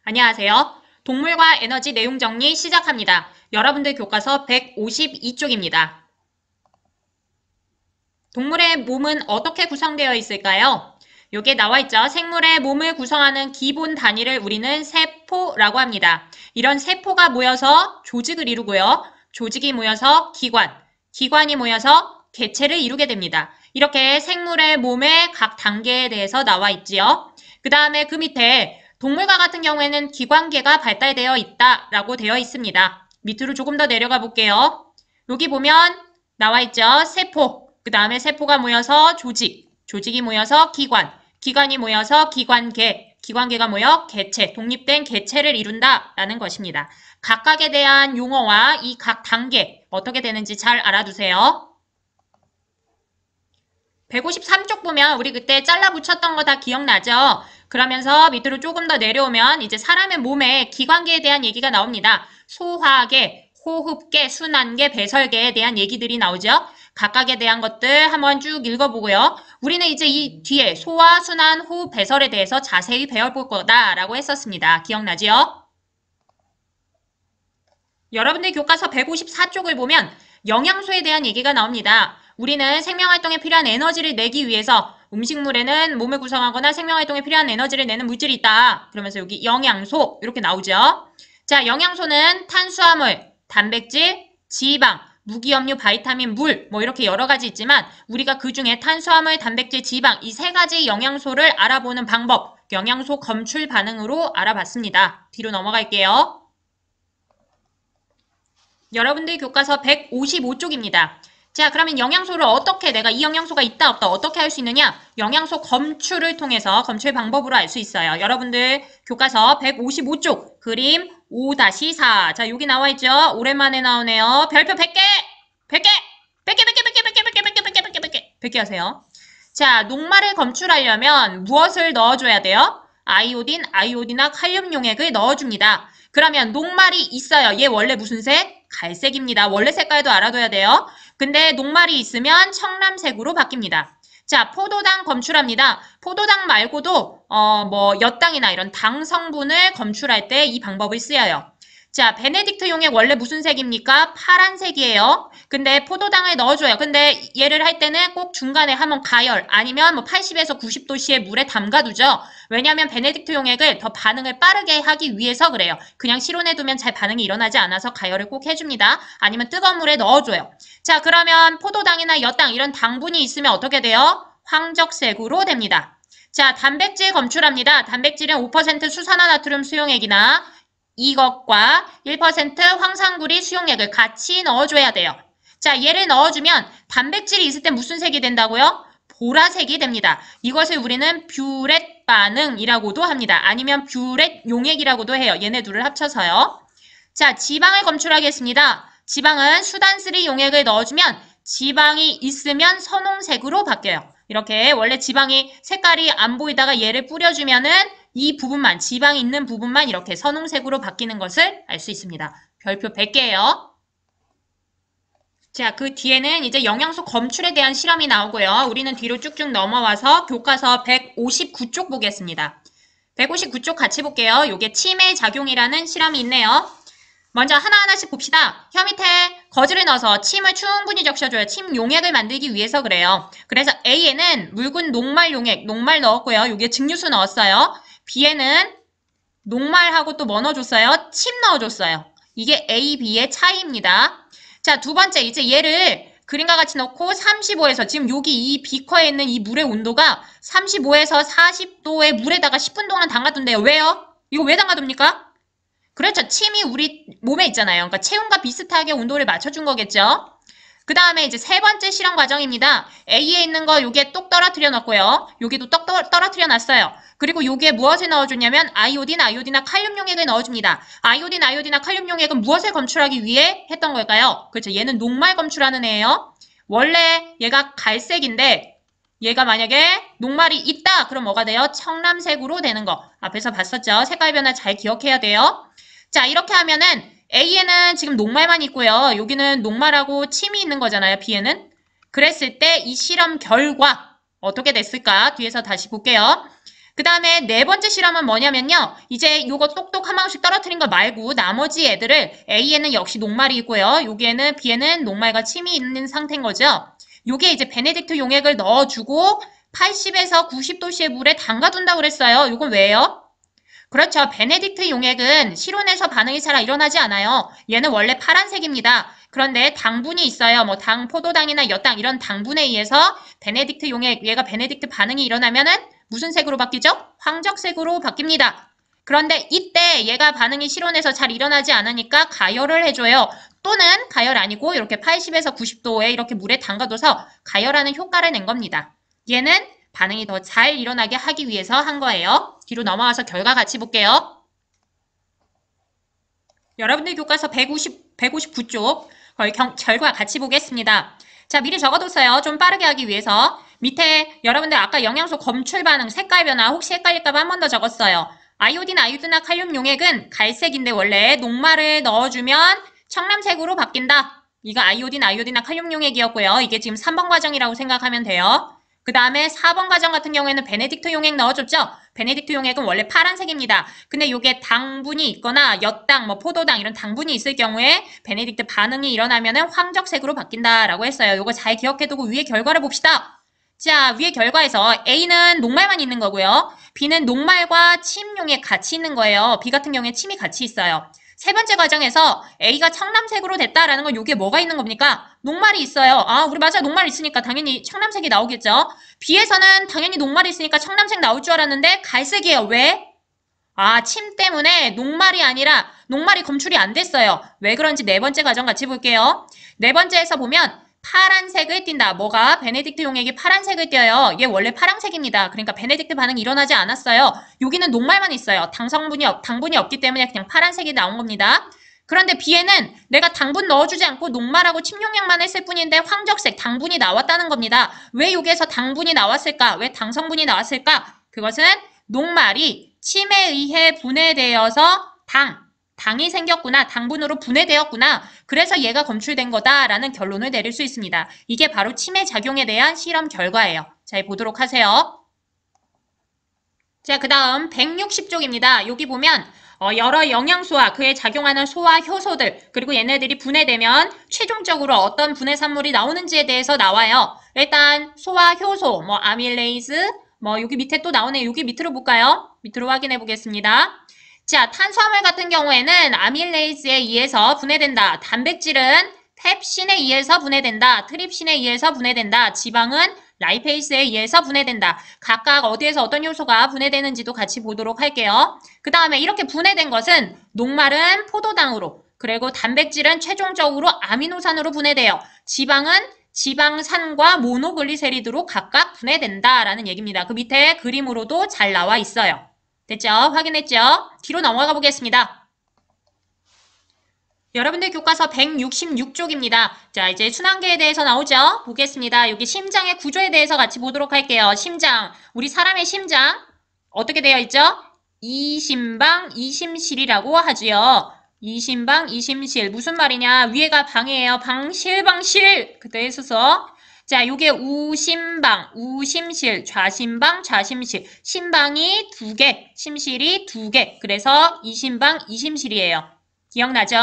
안녕하세요. 동물과 에너지 내용 정리 시작합니다. 여러분들 교과서 152쪽입니다. 동물의 몸은 어떻게 구성되어 있을까요? 여기에 나와 있죠. 생물의 몸을 구성하는 기본 단위를 우리는 세포라고 합니다. 이런 세포가 모여서 조직을 이루고요. 조직이 모여서 기관, 기관이 모여서 개체를 이루게 됩니다. 이렇게 생물의 몸의 각 단계에 대해서 나와 있지요. 그 다음에 그 밑에 동물과 같은 경우에는 기관계가 발달되어 있다라고 되어 있습니다. 밑으로 조금 더 내려가 볼게요. 여기 보면 나와 있죠. 세포, 그 다음에 세포가 모여서 조직, 조직이 모여서 기관, 기관이 모여서 기관계, 기관계가 모여 개체, 독립된 개체를 이룬다라는 것입니다. 각각에 대한 용어와 이 각 단계 어떻게 되는지 잘 알아두세요. 153쪽 보면 우리 그때 잘라 붙였던 거 다 기억나죠? 그러면서 밑으로 조금 더 내려오면 이제 사람의 몸의 기관계에 대한 얘기가 나옵니다. 소화계, 호흡계, 순환계, 배설계에 대한 얘기들이 나오죠. 각각에 대한 것들 한번 쭉 읽어보고요. 우리는 이제 이 뒤에 소화, 순환, 호흡, 배설에 대해서 자세히 배워볼 거다라고 했었습니다. 기억나지요? 여러분들 교과서 154쪽을 보면 영양소에 대한 얘기가 나옵니다. 우리는 생명활동에 필요한 에너지를 내기 위해서 음식물에는 몸을 구성하거나 생명활동에 필요한 에너지를 내는 물질이 있다. 그러면서 여기 영양소 이렇게 나오죠. 자, 영양소는 탄수화물, 단백질, 지방, 무기염류, 바이타민, 물 뭐 이렇게 여러 가지 있지만 우리가 그중에 탄수화물, 단백질, 지방 이 세 가지 영양소를 알아보는 방법 영양소 검출 반응으로 알아봤습니다. 뒤로 넘어갈게요. 여러분들 교과서 155쪽입니다. 자, 그러면 영양소를 어떻게 내가 이 영양소가 있다 없다 어떻게 할 수 있느냐? 영양소 검출을 통해서 검출 방법으로 알 수 있어요. 여러분들 교과서 155쪽 그림 5-4. 자, 여기 나와 있죠? 오랜만에 나오네요. 별표 100개! 100개! 100개, 100개, 100개, 100개, 100개, 100개, 100개, 100개, 100개. 100개 하세요. 자, 녹말을 검출하려면 무엇을 넣어줘야 돼요? 아이오딘, 아이오딘화 칼륨 용액을 넣어줍니다. 그러면 녹말이 있어요. 얘 원래 무슨 색? 갈색입니다. 원래 색깔도 알아둬야 돼요. 근데 녹말이 있으면 청람색으로 바뀝니다. 자, 포도당 검출합니다. 포도당 말고도 엿당이나 이런 당 성분을 검출할 때 이 방법을 쓰여요. 자, 베네딕트 용액 원래 무슨 색입니까? 파란색이에요. 근데 포도당을 넣어줘요. 근데 얘를 할 때는 꼭 중간에 한번 가열 아니면 80에서 90도씨의 물에 담가두죠. 왜냐하면 베네딕트 용액을 더 반응을 빠르게 하기 위해서 그래요. 그냥 실온에 두면 잘 반응이 일어나지 않아서 가열을 꼭 해줍니다. 아니면 뜨거운 물에 넣어줘요. 자, 그러면 포도당이나 엿당 이런 당분이 있으면 어떻게 돼요? 황적색으로 됩니다. 자, 단백질 검출합니다. 단백질은 5% 수산화나트륨 수용액이나 이것과 1% 황산구리 수용액을 같이 넣어줘야 돼요. 자, 얘를 넣어주면 단백질이 있을 때 무슨 색이 된다고요? 보라색이 됩니다. 이것을 우리는 뷰렛 반응이라고도 합니다. 아니면 뷰렛 용액이라고도 해요. 얘네 둘을 합쳐서요. 자, 지방을 검출하겠습니다. 지방은 수단3 용액을 넣어주면 지방이 있으면 선홍색으로 바뀌어요. 이렇게 원래 지방이 색깔이 안 보이다가 얘를 뿌려주면은 이 부분만, 지방이 있는 부분만 이렇게 선홍색으로 바뀌는 것을 알 수 있습니다. 별표 100개예요. 자, 그 뒤에는 이제 영양소 검출에 대한 실험이 나오고요. 우리는 뒤로 쭉쭉 넘어와서 교과서 159쪽 보겠습니다. 159쪽 같이 볼게요. 요게 치매 작용이라는 실험이 있네요. 먼저 하나하나씩 봅시다. 혀 밑에 거즈를 넣어서 침을 충분히 적셔줘요. 침 용액을 만들기 위해서 그래요. 그래서 A에는 묽은 녹말 용액, 녹말 넣었고요. 여기에 증류수 넣었어요. B에는 녹말하고 또 뭐 넣어줬어요? 침 넣어줬어요. 이게 A, B의 차이입니다. 자, 두 번째 이제 얘를 그림과 같이 넣고 35에서 지금 여기 이 비커에 있는 이 물의 온도가 35에서 40도의 물에다가 10분 동안 담가둔대요. 왜요? 이거 왜 담가둡니까? 그렇죠. 침이 우리 몸에 있잖아요. 그러니까 체온과 비슷하게 온도를 맞춰준 거겠죠. 그 다음에 이제 세 번째 실험 과정입니다. A에 있는 거 요게 똑 떨어뜨려 놨고요. 여기도 똑 떨어뜨려 놨어요. 그리고 요게 무엇을 넣어주냐면 아이오딘, 아이오딘화 칼륨 용액을 넣어줍니다. 아이오딘, 아이오딘화 칼륨 용액은 무엇을 검출하기 위해 했던 걸까요? 그렇죠. 얘는 녹말 검출하는 애예요. 원래 얘가 갈색인데 얘가 만약에 녹말이 있다. 그럼 뭐가 돼요? 청람색으로 되는 거. 앞에서 봤었죠? 색깔 변화 잘 기억해야 돼요. 자, 이렇게 하면은 A에는 지금 녹말만 있고요. 여기는 녹말하고 침이 있는 거잖아요. B에는. 그랬을 때 이 실험 결과 어떻게 됐을까? 뒤에서 다시 볼게요. 그 다음에 네 번째 실험은 뭐냐면요. 이제 요거 똑똑 한 방울씩 떨어뜨린 거 말고 나머지 애들을 A에는 역시 녹말이 있고요. 여기에는 B에는 녹말과 침이 있는 상태인 거죠. 요게 이제 베네딕트 용액을 넣어주고 80에서 90도씨의 물에 담가둔다고 그랬어요. 요건 왜요? 그렇죠. 베네딕트 용액은 실온에서 반응이 잘 일어나지 않아요. 얘는 원래 파란색입니다. 그런데 당분이 있어요. 뭐 포도당이나 엿당 이런 당분에 의해서 베네딕트 용액, 얘가 베네딕트 반응이 일어나면은 무슨 색으로 바뀌죠? 황적색으로 바뀝니다. 그런데 이때 얘가 반응이 실온에서 잘 일어나지 않으니까 가열을 해줘요. 또는 가열 아니고 이렇게 80에서 90도에 이렇게 물에 담가둬서 가열하는 효과를 낸 겁니다. 얘는 반응이 더 잘 일어나게 하기 위해서 한 거예요. 뒤로 넘어와서 결과 같이 볼게요. 여러분들 교과서 159쪽 결과 같이 보겠습니다. 자, 미리 적어뒀어요. 좀 빠르게 하기 위해서. 밑에 여러분들 아까 영양소 검출 반응, 색깔 변화 혹시 헷갈릴까 봐 한 번 더 적었어요. 아이오딘, 아이오딘화 칼륨 용액은 갈색인데 원래 녹말을 넣어주면 청람색으로 바뀐다. 이거 아이오딘, 아이오딘화 칼륨 용액이었고요. 이게 지금 3번 과정이라고 생각하면 돼요. 그 다음에 4번 과정 같은 경우에는 베네딕트 용액 넣어줬죠? 베네딕트 용액은 원래 파란색입니다. 근데 이게 당분이 있거나 엿당, 포도당 이런 당분이 있을 경우에 베네딕트 반응이 일어나면은 황적색으로 바뀐다라고 했어요. 이거 잘 기억해두고 위에 결과를 봅시다. 자, 위에 결과에서 A는 녹말만 있는 거고요. B는 녹말과 침 용액 같이 있는 거예요. B 같은 경우에 침이 같이 있어요. 세 번째 과정에서 A가 청람색으로 됐다라는 건 여기에 뭐가 있는 겁니까? 녹말이 있어요. 아, 우리 맞아. 녹말이 있으니까 당연히 청람색이 나오겠죠. B에서는 당연히 녹말이 있으니까 청람색 나올 줄 알았는데 갈색이에요. 왜? 아, 침 때문에 녹말이 아니라 녹말이 검출이 안 됐어요. 왜 그런지 네 번째 과정 같이 볼게요. 네 번째에서 보면 파란색을 띈다. 뭐가? 베네딕트 용액이 파란색을 띄어요. 얘 원래 파란색입니다. 그러니까 베네딕트 반응이 일어나지 않았어요. 여기는 녹말만 있어요. 당분이 없기 때문에 그냥 파란색이 나온 겁니다. 그런데 B에는 내가 당분 넣어주지 않고 녹말하고 침 용액만 했을 뿐인데 황적색, 당분이 나왔다는 겁니다. 왜 여기에서 당분이 나왔을까? 왜 당성분이 나왔을까? 그것은 녹말이 침에 의해 분해되어서 당이 생겼구나. 당분으로 분해되었구나. 그래서 얘가 검출된 거다라는 결론을 내릴 수 있습니다. 이게 바로 침의 작용에 대한 실험 결과예요. 자, 보도록 하세요. 자, 그 다음 160쪽입니다. 여기 보면 여러 영양소와 그에 작용하는 소화 효소들 그리고 얘네들이 분해되면 최종적으로 어떤 분해산물이 나오는지에 대해서 나와요. 일단 소화 효소, 아밀레이즈, 여기 밑에 또 나오네. 여기 밑으로 볼까요? 밑으로 확인해 보겠습니다. 자, 탄수화물 같은 경우에는 아밀레이즈에 의해서 분해된다. 단백질은 펩신에 의해서 분해된다. 트립신에 의해서 분해된다. 지방은 라이페이스에 의해서 분해된다. 각각 어디에서 어떤 요소가 분해되는지도 같이 보도록 할게요. 그 다음에 이렇게 분해된 것은 녹말은 포도당으로 그리고 단백질은 최종적으로 아미노산으로 분해돼요. 지방은 지방산과 모노글리세리드로 각각 분해된다라는 얘기입니다. 그 밑에 그림으로도 잘 나와 있어요. 됐죠? 확인했죠? 뒤로 넘어가 보겠습니다. 여러분들 교과서 166쪽입니다. 자, 이제 순환계에 대해서 나오죠? 보겠습니다. 여기 심장의 구조에 대해서 같이 보도록 할게요. 심장, 우리 사람의 심장 어떻게 되어 있죠? 이심방, 이심실이라고 하지요. 이심방, 이심실 무슨 말이냐? 위에가 방이에요. 방실, 방실 그때 했었어. 자, 요게 우심방, 우심실, 좌심방, 좌심실. 심방이 2개, 심실이 2개. 그래서 이심방, 이심실이에요. 기억나죠?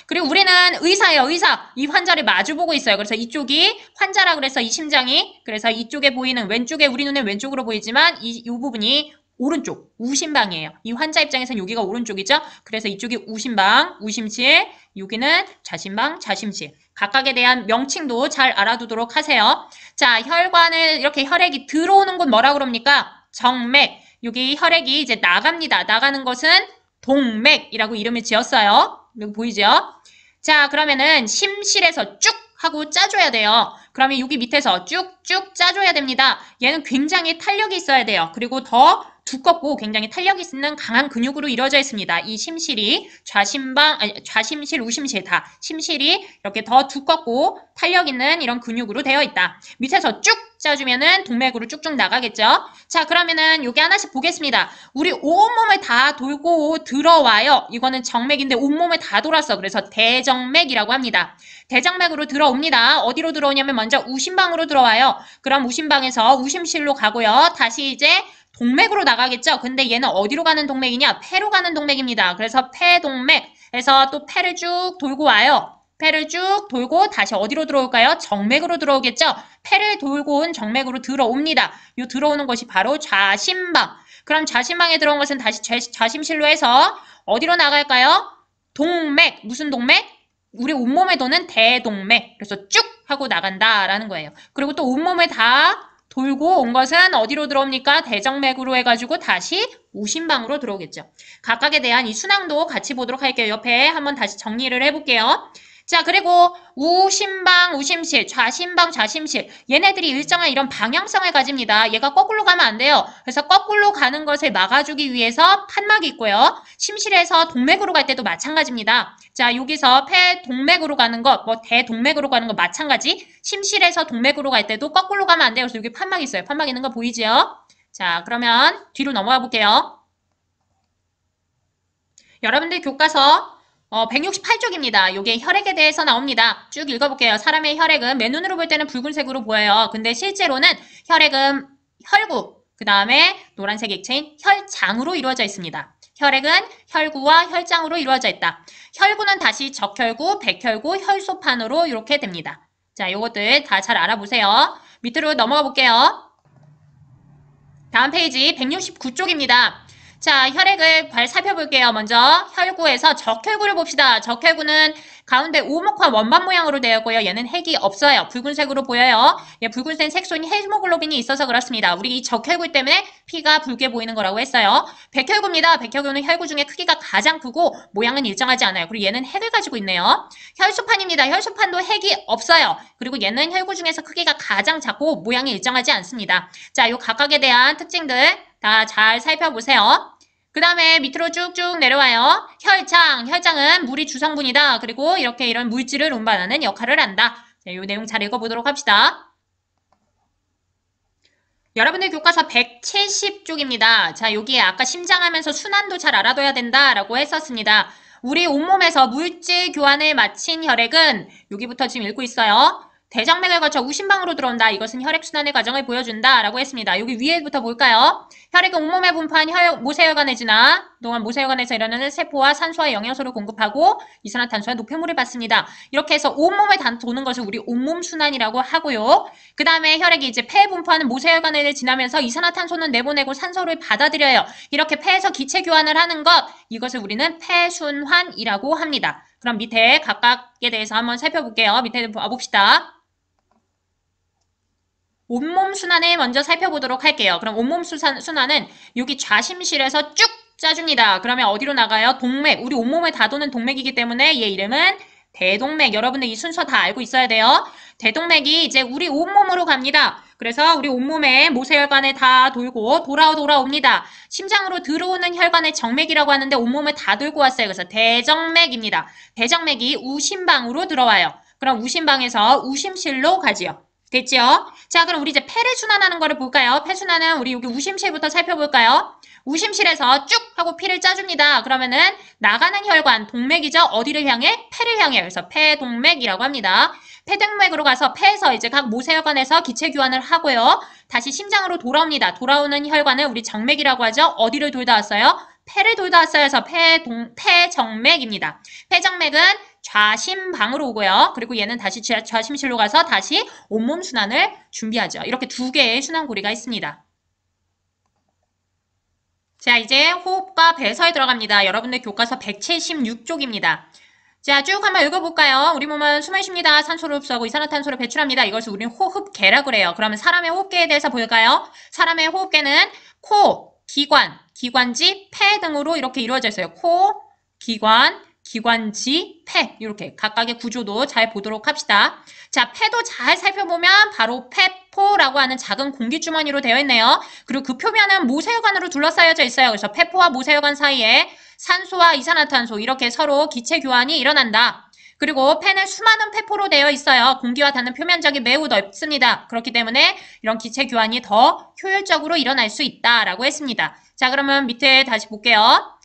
그리고 우리는 의사예요, 의사. 이 환자를 마주보고 있어요. 그래서 이쪽이 환자라 그래서 이 심장이, 그래서 이쪽에 보이는 왼쪽에 우리 눈에 왼쪽으로 보이지만 이 부분이 오른쪽, 우심방이에요. 이 환자 입장에서는 여기가 오른쪽이죠? 그래서 이쪽이 우심방, 우심실, 여기는 좌심방, 좌심실. 각각에 대한 명칭도 잘 알아두도록 하세요. 자, 혈관을 이렇게 혈액이 들어오는 곳 뭐라 그럽니까? 정맥. 여기 혈액이 이제 나갑니다. 나가는 것은 동맥이라고 이름을 지었어요. 여기 보이죠? 자, 그러면은 심실에서 쭉 하고 짜줘야 돼요. 그러면 여기 밑에서 쭉쭉 짜줘야 됩니다. 얘는 굉장히 탄력이 있어야 돼요. 그리고 더 두껍고 굉장히 탄력이 있는 강한 근육으로 이루어져 있습니다. 이 심실이 좌심실, 우심실 다 심실이 이렇게 더 두껍고 탄력 있는 이런 근육으로 되어 있다. 밑에서 쭉 짜주면은 동맥으로 쭉쭉 나가겠죠. 자, 그러면은 여기 하나씩 보겠습니다. 우리 온몸을 다 돌고 들어와요. 이거는 정맥인데 온몸을 다 돌았어. 그래서 대정맥이라고 합니다. 대정맥으로 들어옵니다. 어디로 들어오냐면 먼저 우심방으로 들어와요. 그럼 우심방에서 우심실로 가고요. 다시 이제 동맥으로 나가겠죠? 근데 얘는 어디로 가는 동맥이냐? 폐로 가는 동맥입니다. 그래서 폐동맥에서 또 폐를 쭉 돌고 와요. 폐를 쭉 돌고 다시 어디로 들어올까요? 정맥으로 들어오겠죠? 폐를 돌고 온 정맥으로 들어옵니다. 요 들어오는 것이 바로 좌심방. 그럼 좌심방에 들어온 것은 다시 좌심실로 해서 어디로 나갈까요? 동맥. 무슨 동맥? 우리 온몸에 도는 대동맥. 그래서 쭉 하고 나간다라는 거예요. 그리고 또 온몸에 다 돌고 온 것은 어디로 들어옵니까? 대정맥으로 해가지고 다시 우심방으로 들어오겠죠. 각각에 대한 이 순항도 같이 보도록 할게요. 옆에 한번 다시 정리를 해볼게요. 자, 그리고 우심방, 우심실, 좌심방, 좌심실 얘네들이 일정한 이런 방향성을 가집니다. 얘가 거꾸로 가면 안 돼요. 그래서 거꾸로 가는 것을 막아주기 위해서 판막이 있고요. 심실에서 동맥으로 갈 때도 마찬가지입니다. 자, 여기서 폐동맥으로 가는 것, 뭐 대동맥으로 가는 것 마찬가지. 심실에서 동맥으로 갈 때도 거꾸로 가면 안 돼요. 그래서 여기 판막이 있어요. 판막 있는 거 보이지요? 자, 그러면 뒤로 넘어가 볼게요. 여러분들 교과서 168쪽입니다. 요게 혈액에 대해서 나옵니다. 쭉 읽어볼게요. 사람의 혈액은 맨눈으로 볼 때는 붉은색으로 보여요. 근데 실제로는 혈액은 혈구, 그 다음에 노란색 액체인 혈장으로 이루어져 있습니다. 혈액은 혈구와 혈장으로 이루어져 있다. 혈구는 다시 적혈구, 백혈구, 혈소판으로 이렇게 됩니다. 자, 요것들 다 잘 알아보세요. 밑으로 넘어가 볼게요. 다음 페이지 169쪽입니다. 자, 혈액을 살펴볼게요. 먼저 혈구에서 적혈구를 봅시다. 적혈구는 가운데 오목화 원반 모양으로 되어 있고요. 얘는 핵이 없어요. 붉은색으로 보여요. 얘 붉은색 색소인 헤모글로빈이 있어서 그렇습니다. 우리 이 적혈구 때문에 피가 붉게 보이는 거라고 했어요. 백혈구입니다. 백혈구는 혈구 중에 크기가 가장 크고 모양은 일정하지 않아요. 그리고 얘는 핵을 가지고 있네요. 혈소판입니다. 혈소판도 핵이 없어요. 그리고 얘는 혈구 중에서 크기가 가장 작고 모양이 일정하지 않습니다. 자, 요 각각에 대한 특징들 다 잘 살펴보세요. 그 다음에 밑으로 쭉쭉 내려와요. 혈장은 물이 주성분이다. 그리고 이렇게 이런 물질을 운반하는 역할을 한다. 자, 이 내용 잘 읽어보도록 합시다. 여러분들 교과서 170쪽입니다. 자, 여기에 아까 심장하면서 순환도 잘 알아둬야 된다라고 했었습니다. 우리 온몸에서 물질 교환을 마친 혈액은 여기부터 지금 읽고 있어요. 대정맥을 거쳐 우심방으로 들어온다. 이것은 혈액순환의 과정을 보여준다. 라고 했습니다. 여기 위에부터 볼까요? 혈액은 온몸에 분포한 모세혈관에 지나 동안 모세혈관에서 일어나는 세포와 산소와 영양소를 공급하고 이산화탄소와 노폐물을 받습니다. 이렇게 해서 온몸에 도는 것을 우리 온몸순환이라고 하고요. 그 다음에 혈액이 이제 폐에 분포하는 모세혈관을 지나면서 이산화탄소는 내보내고 산소를 받아들여요. 이렇게 폐에서 기체 교환을 하는 것, 이것을 우리는 폐순환이라고 합니다. 그럼 밑에 각각에 대해서 한번 살펴볼게요. 밑에 봅시다. 온몸 순환을 먼저 살펴보도록 할게요. 그럼 온몸 순환은 여기 좌심실에서 쭉 짜줍니다. 그러면 어디로 나가요? 동맥. 우리 온몸에 다 도는 동맥이기 때문에 얘 이름은 대동맥. 여러분들 이 순서 다 알고 있어야 돼요. 대동맥이 이제 우리 온몸으로 갑니다. 그래서 우리 온몸에 모세혈관에 다 돌고 돌아옵니다. 심장으로 들어오는 혈관을 정맥이라고 하는데 온몸에 다 돌고 왔어요. 그래서 대정맥입니다. 대정맥이 우심방으로 들어와요. 그럼 우심방에서 우심실로 가지요. 됐죠? 자, 그럼 우리 이제 폐를 순환하는 거를 볼까요? 폐 순환은 우리 여기 우심실부터 살펴볼까요? 우심실에서 쭉 하고 피를 짜줍니다. 그러면은 나가는 혈관, 동맥이죠? 어디를 향해? 폐를 향해. 그래서 폐동맥이라고 합니다. 폐동맥으로 가서 폐에서 이제 각 모세혈관에서 기체 교환을 하고요. 다시 심장으로 돌아옵니다. 돌아오는 혈관을 우리 정맥이라고 하죠? 어디를 돌다 왔어요? 폐를 돌다 왔어요. 그래서 폐정맥입니다. 폐정맥은 좌심방으로 오고요. 그리고 얘는 다시 좌심실로 가서 다시 온몸 순환을 준비하죠. 이렇게 두 개의 순환고리가 있습니다. 자, 이제 호흡과 배서에 들어갑니다. 여러분들 교과서 176쪽입니다. 자, 쭉 한번 읽어볼까요? 우리 몸은 숨을 쉽니다. 산소를 흡수하고 이산화탄소를 배출합니다. 이것을 우리는 호흡계라고 그래요. 그러면 사람의 호흡계에 대해서 볼까요? 사람의 호흡계는 코, 기관, 기관지, 폐 등으로 이렇게 이루어져 있어요. 코, 기관, 기관지, 폐 이렇게 각각의 구조도 잘 보도록 합시다. 자, 폐도 잘 살펴보면 바로 폐포라고 하는 작은 공기주머니로 되어 있네요. 그리고 그 표면은 모세혈관으로 둘러싸여져 있어요. 그래서 폐포와 모세혈관 사이에 산소와 이산화탄소 이렇게 서로 기체 교환이 일어난다. 그리고 폐는 수많은 폐포로 되어 있어요. 공기와 닿는 표면적이 매우 넓습니다. 그렇기 때문에 이런 기체 교환이 더 효율적으로 일어날 수 있다라고 했습니다. 자, 그러면 밑에 다시 볼게요.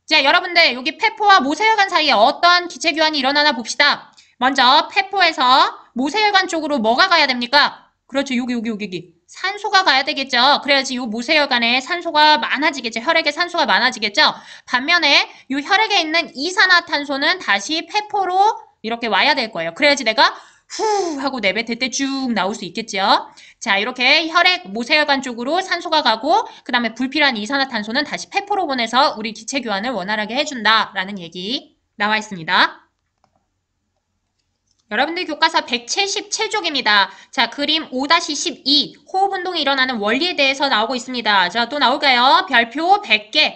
자, 여러분들 여기 폐포와 모세혈관 사이에 어떤 기체 교환이 일어나나 봅시다. 먼저 폐포에서 모세혈관 쪽으로 뭐가 가야 됩니까? 그렇죠. 여기. 산소가 가야 되겠죠. 그래야지 이 모세혈관에 산소가 많아지겠죠. 혈액에 산소가 많아지겠죠. 반면에 이 혈액에 있는 이산화탄소는 다시 폐포로 이렇게 와야 될 거예요. 그래야지 내가 후 하고 내뱉을 때 쭉 나올 수 있겠죠. 자, 이렇게 혈액, 모세혈관 쪽으로 산소가 가고 그 다음에 불필요한 이산화탄소는 다시 폐포로 보내서 우리 기체 교환을 원활하게 해준다라는 얘기 나와 있습니다. 여러분들 교과서 177쪽입니다. 자, 그림 5-12 호흡운동이 일어나는 원리에 대해서 나오고 있습니다. 자, 또 나올까요? 별표 100개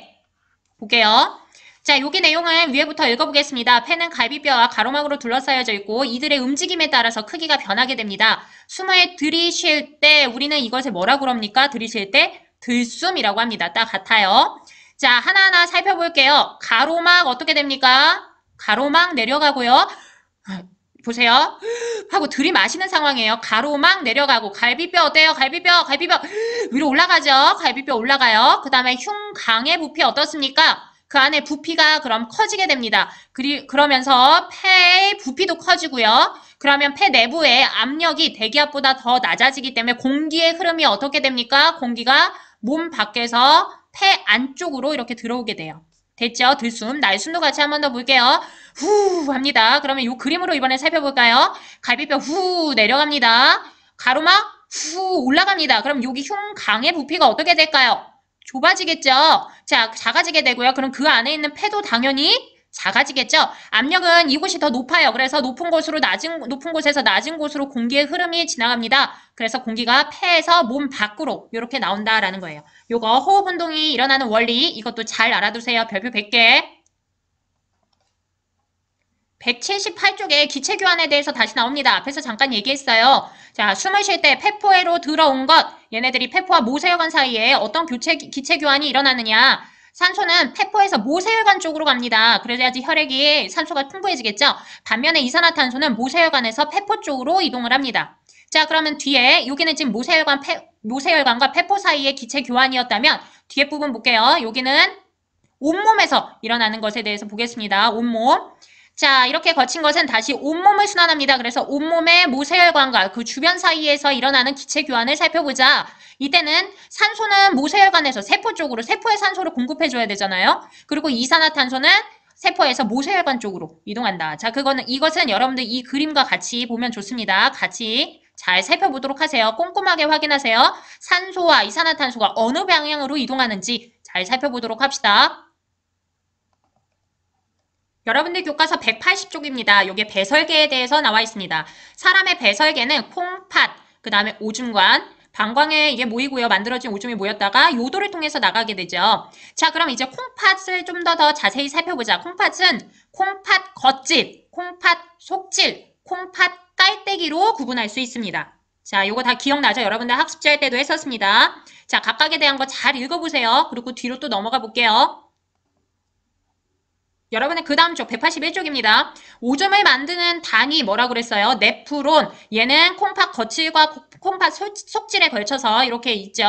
볼게요. 자, 여기 내용은 위에부터 읽어보겠습니다. 폐는 갈비뼈와 가로막으로 둘러싸여져 있고 이들의 움직임에 따라서 크기가 변하게 됩니다. 숨을 들이쉴 때 우리는 이것을 뭐라고 그럽니까? 들이쉴 때 들숨이라고 합니다. 딱 같아요. 자, 하나하나 살펴볼게요. 가로막 어떻게 됩니까? 가로막 내려가고요. 보세요. 하고 들이마시는 상황이에요. 가로막 내려가고 갈비뼈 어때요? 갈비뼈 위로 올라가죠. 갈비뼈 올라가요. 그 다음에 흉강의 부피 어떻습니까? 그 안에 부피가 그럼 커지게 됩니다. 그러면서 폐의 부피도 커지고요. 그러면 폐 내부의 압력이 대기압보다 더 낮아지기 때문에 공기의 흐름이 어떻게 됩니까? 공기가 몸 밖에서 폐 안쪽으로 이렇게 들어오게 돼요. 됐죠? 들숨, 날숨도 같이 한 번 더 볼게요. 후 합니다. 그러면 이 그림으로 이번에 살펴볼까요? 갈비뼈 후 내려갑니다. 가로막 후 올라갑니다. 그럼 여기 흉강의 부피가 어떻게 될까요? 좁아지겠죠? 자, 작아지게 되고요. 그럼 그 안에 있는 폐도 당연히 작아지겠죠? 압력은 이곳이 더 높아요. 그래서 높은 곳에서 낮은 곳으로 공기의 흐름이 지나갑니다. 그래서 공기가 폐에서 몸 밖으로 이렇게 나온다라는 거예요. 요거 호흡 운동이 일어나는 원리 이것도 잘 알아두세요. 별표 100개. 178쪽에 기체 교환에 대해서 다시 나옵니다. 앞에서 잠깐 얘기했어요. 자, 숨을 쉴 때 폐포로 들어온 것, 얘네들이 폐포와 모세혈관 사이에 어떤 기체 교환이 일어나느냐. 산소는 폐포에서 모세혈관 쪽으로 갑니다. 그래야지 혈액이 산소가 풍부해지겠죠. 반면에 이산화탄소는 모세혈관에서 폐포 쪽으로 이동을 합니다. 자, 그러면 뒤에 여기는 지금 모세혈관과 폐포 사이의 기체 교환이었다면 뒤에 부분 볼게요. 여기는 온몸에서 일어나는 것에 대해서 보겠습니다. 온몸. 자, 이렇게 거친 것은 다시 온몸을 순환합니다. 그래서 온몸의 모세혈관과 그 주변 사이에서 일어나는 기체 교환을 살펴보자. 이때는 산소는 모세혈관에서 세포 쪽으로, 세포에 산소를 공급해줘야 되잖아요. 그리고 이산화탄소는 세포에서 모세혈관 쪽으로 이동한다. 자, 이것은 여러분들 이 그림과 같이 보면 좋습니다. 같이 잘 살펴보도록 하세요. 꼼꼼하게 확인하세요. 산소와 이산화탄소가 어느 방향으로 이동하는지 잘 살펴보도록 합시다. 여러분들 교과서 180쪽입니다. 여기에 배설계에 대해서 나와 있습니다. 사람의 배설계는 콩팥, 그 다음에 오줌관, 방광에 이게 모이고요. 만들어진 오줌이 모였다가 요도를 통해서 나가게 되죠. 자, 그럼 이제 콩팥을 좀 더 자세히 살펴보자. 콩팥은 콩팥 겉질, 콩팥 속질, 콩팥 깔때기로 구분할 수 있습니다. 자, 요거 다 기억나죠? 여러분들 학습지 할 때도 했었습니다. 자, 각각에 대한 거 잘 읽어보세요. 그리고 뒤로 또 넘어가 볼게요. 여러분의 그 다음 쪽 181쪽입니다. 오줌을 만드는 당이 뭐라고 그랬어요? 네프론. 얘는 콩팥 겉질과 콩팥 속질에 걸쳐서 이렇게 있죠.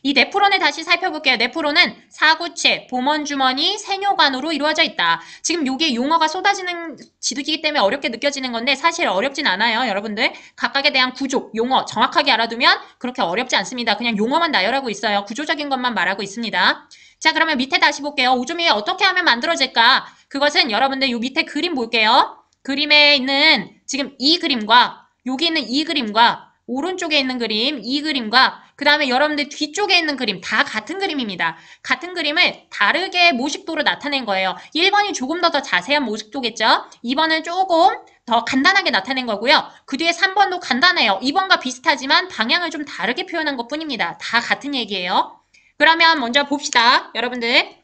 이 네프론을 다시 살펴볼게요. 네프론은 사구체, 보먼주머니, 세뇨관으로 이루어져 있다. 지금 여기에 용어가 쏟아지는 지두기이기 때문에 어렵게 느껴지는 건데 사실 어렵진 않아요. 여러분들 각각에 대한 구조, 용어 정확하게 알아두면 그렇게 어렵지 않습니다. 그냥 용어만 나열하고 있어요. 구조적인 것만 말하고 있습니다. 자, 그러면 밑에 다시 볼게요. 오줌이 어떻게 하면 만들어질까? 그것은 여러분들 요 밑에 그림 볼게요. 그림에 있는 지금 이 그림과 여기 있는 이 그림과 오른쪽에 있는 그림, 이 그림과 그 다음에 여러분들 뒤쪽에 있는 그림 다 같은 그림입니다. 같은 그림을 다르게 모식도로 나타낸 거예요. 1번이 조금 더 자세한 모식도겠죠? 2번은 조금 더 간단하게 나타낸 거고요. 그 뒤에 3번도 간단해요. 2번과 비슷하지만 방향을 좀 다르게 표현한 것 뿐입니다. 다 같은 얘기예요. 그러면 먼저 봅시다. 여러분들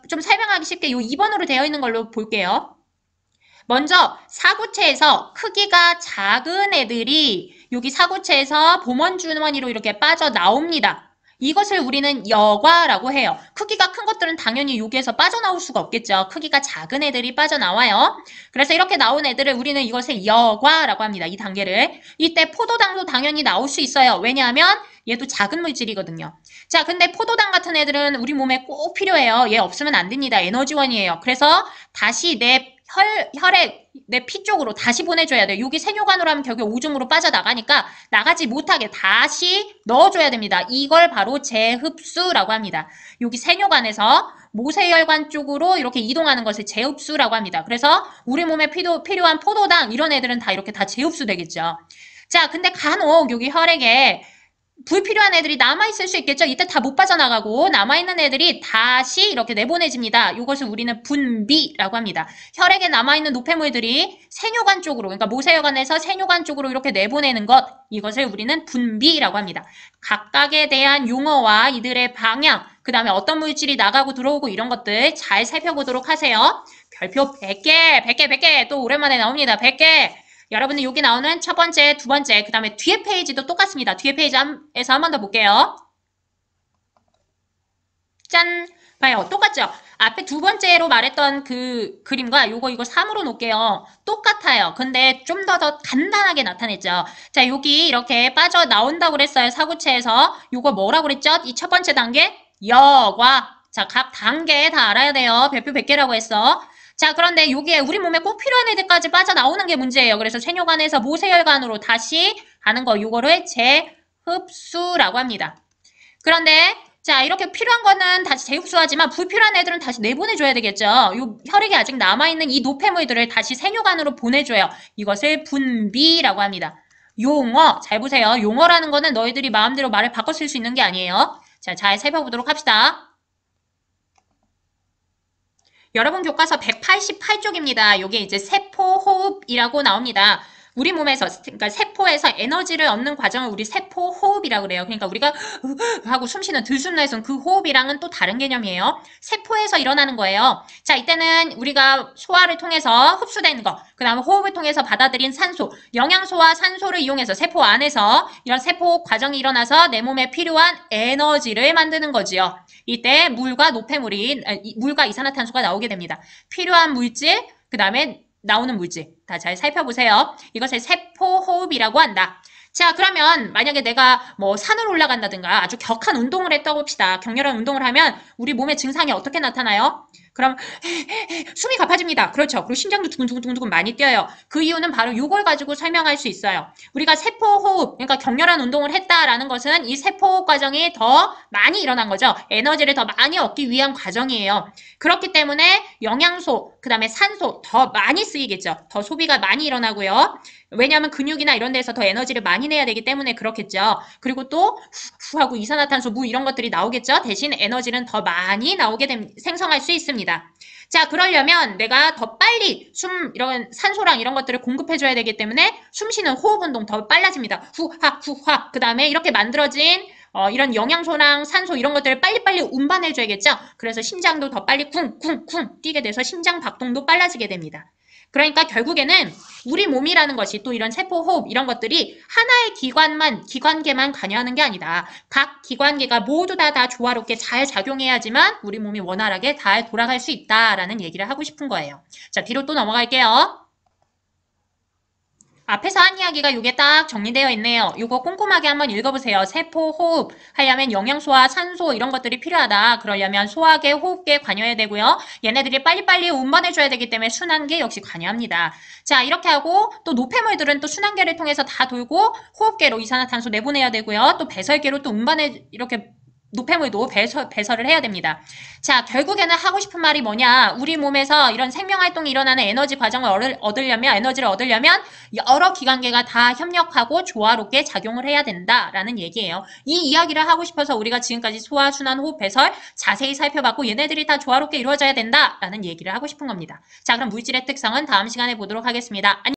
좀 설명하기 쉽게 이 2번으로 되어 있는 걸로 볼게요. 먼저 사구체에서 크기가 작은 애들이 여기 사구체에서 보먼주머니로 이렇게 빠져나옵니다. 이것을 우리는 여과라고 해요. 크기가 큰 것들은 당연히 여기에서 빠져나올 수가 없겠죠. 크기가 작은 애들이 빠져나와요. 그래서 이렇게 나온 애들을 우리는 이것을 여과라고 합니다. 이 단계를. 이때 포도당도 당연히 나올 수 있어요. 왜냐하면 얘도 작은 물질이거든요. 자, 근데 포도당 같은 애들은 우리 몸에 꼭 필요해요. 얘 없으면 안 됩니다. 에너지원이에요. 그래서 다시 내 혈액 내 피 쪽으로 다시 보내줘야 돼요. 여기 세뇨관으로 하면 결국 오줌으로 빠져나가니까 나가지 못하게 다시 넣어줘야 됩니다. 이걸 바로 재흡수라고 합니다. 여기 세뇨관에서 모세혈관 쪽으로 이렇게 이동하는 것을 재흡수라고 합니다. 그래서 우리 몸에 필요한 포도당 이런 애들은 다 이렇게 다 재흡수 되겠죠. 자, 근데 간혹 여기 혈액에 불필요한 애들이 남아있을 수 있겠죠. 이때 다 못 빠져나가고 남아있는 애들이 다시 이렇게 내보내집니다. 이것을 우리는 분비라고 합니다. 혈액에 남아있는 노폐물들이 세뇨관 쪽으로, 그러니까 모세혈관에서 세뇨관 쪽으로 이렇게 내보내는 것, 이것을 우리는 분비라고 합니다. 각각에 대한 용어와 이들의 방향, 그 다음에 어떤 물질이 나가고 들어오고 이런 것들 잘 살펴보도록 하세요. 별표 100개, 100개, 100개 또 오랜만에 나옵니다. 100개. 여러분들 여기 나오는 첫 번째, 두 번째, 그 다음에 뒤에 페이지도 똑같습니다. 뒤에 페이지에서 한 번 더 볼게요. 짠! 봐요. 똑같죠? 앞에 두 번째로 말했던 그 그림과 이거 3으로 놓을게요. 똑같아요. 근데 좀 더 간단하게 나타냈죠. 자, 여기 이렇게 빠져나온다고 그랬어요. 사구체에서. 이거 뭐라고 그랬죠? 이 첫 번째 단계? 여과. 자, 각 단계 다 알아야 돼요. 별표 100개라고 했어. 자, 그런데 여기에 우리 몸에 꼭 필요한 애들까지 빠져나오는 게 문제예요. 그래서 세뇨관에서 모세혈관으로 다시 가는 거, 요거를 재흡수라고 합니다. 그런데 자, 이렇게 필요한 거는 다시 재흡수하지만 불필요한 애들은 다시 내보내줘야 되겠죠. 요 혈액에 아직 남아있는 이 노폐물들을 다시 세뇨관으로 보내줘요. 이것을 분비라고 합니다. 용어, 잘 보세요. 용어라는 거는 너희들이 마음대로 말을 바꿔 쓸 수 있는 게 아니에요. 자, 잘 살펴보도록 합시다. 여러분 교과서 188쪽입니다. 이게 이제 세포호흡이라고 나옵니다. 우리 몸에서, 그러니까 세포에서 에너지를 얻는 과정을 우리 세포호흡이라고 그래요. 그러니까 우리가 하고 숨 쉬는 들숨날숨 그 호흡이랑은 또 다른 개념이에요. 세포에서 일어나는 거예요. 자, 이때는 우리가 소화를 통해서 흡수되는 거, 그 다음에 호흡을 통해서 받아들인 산소, 영양소와 산소를 이용해서 세포 안에서 이런 세포 과정이 일어나서 내 몸에 필요한 에너지를 만드는 거지요. 이때 물과 물과 이산화탄소가 나오게 됩니다. 필요한 물질, 그 다음에 나오는 물질 다 잘 살펴보세요. 이것을 세포호흡이라고 한다. 자, 그러면 만약에 내가 뭐 산을 올라간다든가 아주 격한 운동을 했다고 봅시다. 격렬한 운동을 하면 우리 몸의 증상이 어떻게 나타나요? 그럼 숨이 가빠집니다. 그렇죠. 그리고 심장도 두근두근 많이 뛰어요. 그 이유는 바로 이걸 가지고 설명할 수 있어요. 우리가 세포호흡, 그러니까 격렬한 운동을 했다라는 것은 이 세포호흡 과정이 더 많이 일어난 거죠. 에너지를 더 많이 얻기 위한 과정이에요. 그렇기 때문에 영양소, 그 다음에 산소 더 많이 쓰이겠죠. 더 소비가 많이 일어나고요. 왜냐하면 근육이나 이런 데서 더 에너지를 많이 내야 되기 때문에 그렇겠죠. 그리고 또 후하고 이산화탄소, 무 이런 것들이 나오겠죠. 대신 에너지는 더 많이 생성할 수 있습니다. 자, 그러려면 내가 더 빨리 이런 산소랑 이런 것들을 공급해줘야 되기 때문에 숨 쉬는 호흡 운동 더 빨라집니다. 후하, 후하. 그 다음에 이렇게 만들어진 이런 영양소랑 산소 이런 것들을 빨리빨리 운반해줘야겠죠. 그래서 심장도 더 빨리 쿵쿵쿵 뛰게 돼서 심장 박동도 빨라지게 됩니다. 그러니까 결국에는 우리 몸이라는 것이 또 이런 세포호흡 이런 것들이 하나의 기관계만 관여하는 게 아니다. 각 기관계가 모두 다 조화롭게 잘 작용해야지만 우리 몸이 원활하게 잘 돌아갈 수 있다라는 얘기를 하고 싶은 거예요. 자, 뒤로 또 넘어갈게요. 앞에서 한 이야기가 이게 딱 정리되어 있네요. 이거 꼼꼼하게 한번 읽어보세요. 세포호흡 하려면 영양소와 산소 이런 것들이 필요하다. 그러려면 소화계, 호흡계 관여해야 되고요. 얘네들이 빨리빨리 운반해줘야 되기 때문에 순환계 역시 관여합니다. 자, 이렇게 하고 또 노폐물들은 또 순환계를 통해서 다 돌고 호흡계로 이산화탄소 내보내야 되고요. 또 배설계로 또 이렇게 노폐물도 배설을 해야 됩니다. 자, 결국에는 하고 싶은 말이 뭐냐? 우리 몸에서 이런 생명활동이 일어나는 에너지 과정을 에너지를 얻으려면 여러 기관계가 다 협력하고 조화롭게 작용을 해야 된다라는 얘기예요. 이 이야기를 하고 싶어서 우리가 지금까지 소화, 순환, 호흡, 배설 자세히 살펴봤고 얘네들이 다 조화롭게 이루어져야 된다라는 얘기를 하고 싶은 겁니다. 자, 그럼 물질의 특성은 다음 시간에 보도록 하겠습니다.